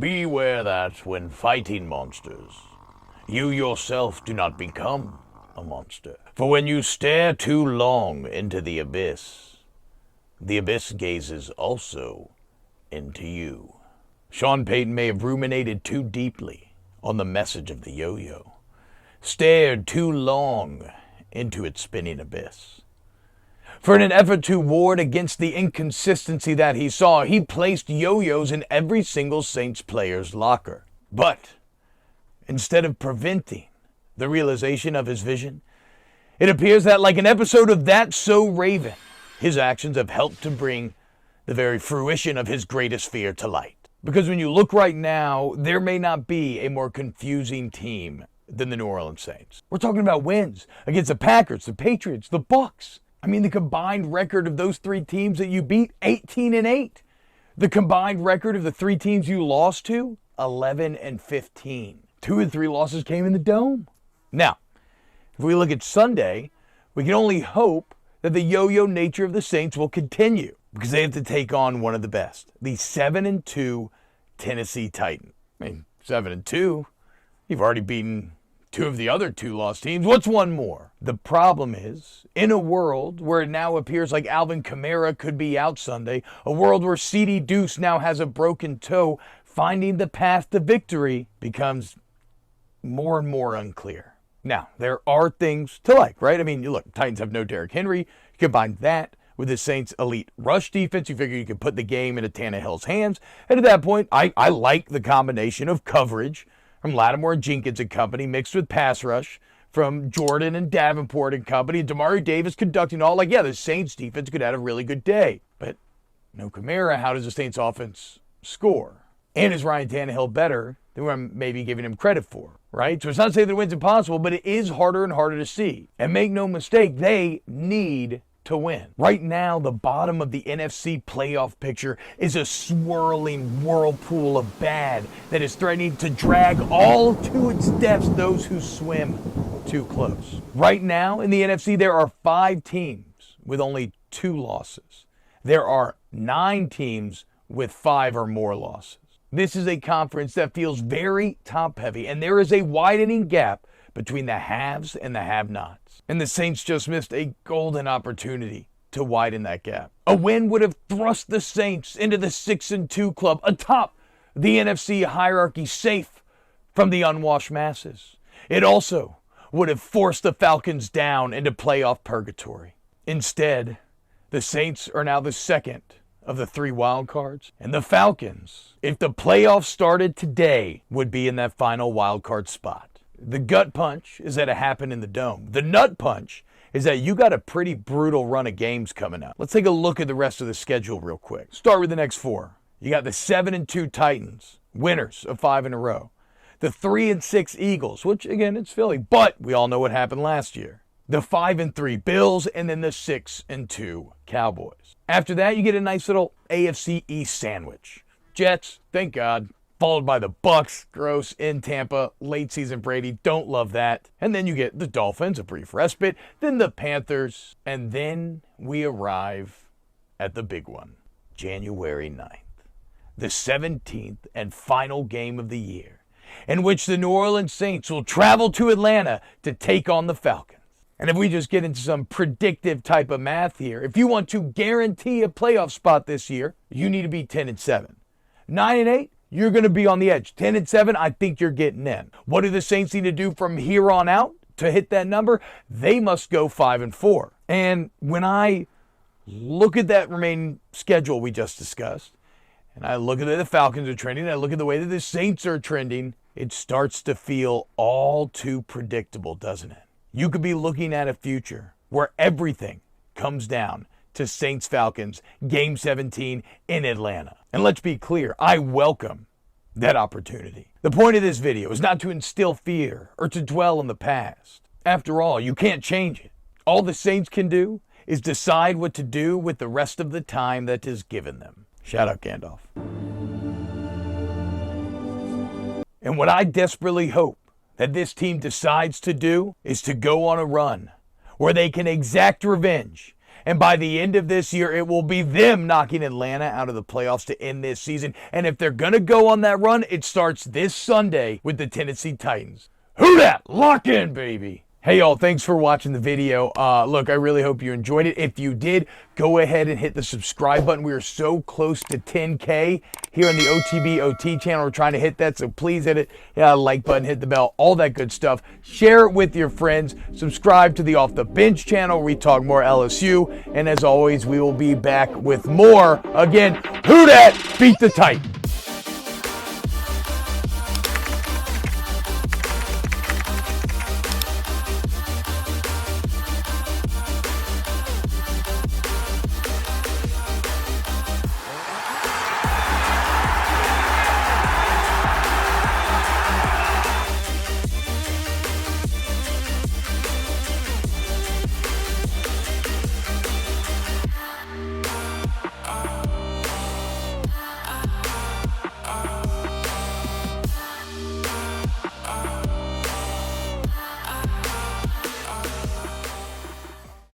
Beware that when fighting monsters, you yourself do not become a monster. For when you stare too long into the abyss gazes also into you. Sean Payton may have ruminated too deeply on the message of the yo-yo, stared too long into its spinning abyss. For in an effort to ward against the inconsistency that he saw, he placed yo-yos in every single Saints player's locker. But instead of preventing the realization of his vision, it appears that like an episode of That's So Raven, his actions have helped to bring the very fruition of his greatest fear to light. Because when you look right now, there may not be a more confusing team than the New Orleans Saints. We're talking about wins against the Packers, the Patriots, the Bucs. I mean, the combined record of those three teams that you beat, 18-8. The combined record of the three teams you lost to, 11-15. 2 and 3 losses came in the Dome. Now, if we look at Sunday, we can only hope that the yo-yo nature of the Saints will continue because they have to take on one of the best, the 7-2 Tennessee Titans. I mean, 7-2, you've already beaten 2 of the other 2 lost teams. What's one more? The problem is, in a world where it now appears like Alvin Kamara could be out Sunday, a world where C.D. Deuce now has a broken toe, finding the path to victory becomes more and more unclear. Now, there are things to like, right? I mean, look, Titans have no Derrick Henry. You combine that with the Saints' elite rush defense, you figure you could put the game into Tannehill's hands. And at that point, I like the combination of coverage from Lattimore and Jenkins and company mixed with pass rush from Jordan and Davenport and company, and Damari Davis conducting all. Like, yeah, the Saints defense could have a really good day. But no Kamara, how does the Saints offense score? And is Ryan Tannehill better than what I'm maybe giving him credit for, right? So it's not to say that the win's impossible, but it is harder and harder to see. And make no mistake, they need to win. Right now, the bottom of the NFC playoff picture is a swirling whirlpool of bad that is threatening to drag all to its depths those who swim too close. Right now in the NFC, there are 5 teams with only 2 losses. There are 9 teams with 5 or more losses. This is a conference that feels very top-heavy, and there is a widening gap between the haves and the have-nots. And the Saints just missed a golden opportunity to widen that gap. A win would have thrust the Saints into the 6-2 club, atop the NFC hierarchy, safe from the unwashed masses. It also would have forced the Falcons down into playoff purgatory. Instead, the Saints are now the second of the 3 wild cards, and the Falcons, if the playoffs started today, would be in that final wild card spot. The gut punch is that it happened in the Dome. The nut punch is that you got a pretty brutal run of games coming up. Let's take a look at the rest of the schedule real quick. Start with the next 4. You got the 7-2 Titans, winners of 5 in a row. The 3-6 Eagles, which again, it's Philly, but we all know what happened last year. The 5-3 Bills, and then the 6-2 Cowboys. After that, you get a nice little AFC East sandwich. Jets, thank God. Followed by the Bucs, gross, in Tampa, late season Brady, don't love that. And then you get the Dolphins, a brief respite, then the Panthers, and then we arrive at the big one, January 9th, the 17th and final game of the year, in which the New Orleans Saints will travel to Atlanta to take on the Falcons. And if we just get into some predictive type of math here, if you want to guarantee a playoff spot this year, you need to be 10-7. 9-8, you're going to be on the edge. 10-7, I think you're getting in. What do the Saints need to do from here on out to hit that number? They must go 5-4. And when I look at that remaining schedule we just discussed, and I look at the way the Falcons are trending, and I look at the way that the Saints are trending, it starts to feel all too predictable, doesn't it? You could be looking at a future where everything comes down to Saints-Falcons Game 17 in Atlanta. And let's be clear, I welcome that opportunity. The point of this video is not to instill fear or to dwell on the past. After all, you can't change it. All the Saints can do is decide what to do with the rest of the time that is given them. Shout out Gandalf. And what I desperately hope that this team decides to do is to go on a run where they can exact revenge And by the end of this year, it will be them knocking Atlanta out of the playoffs to end this season. And if they're going to go on that run, it starts this Sunday with the Tennessee Titans. Who dat? Lock in, baby. Hey y'all, thanks for watching the video. Look, I really hope you enjoyed it. If you did, go ahead and hit the subscribe button. We are so close to 10K here on the OTB OT channel. We're trying to hit that, so please hit it. Like button, hit the bell, all that good stuff. Share it with your friends. Subscribe to the Off the Bench channel. We talk more LSU. And as always, we will be back with more. Again, who dat? Beat the Titans.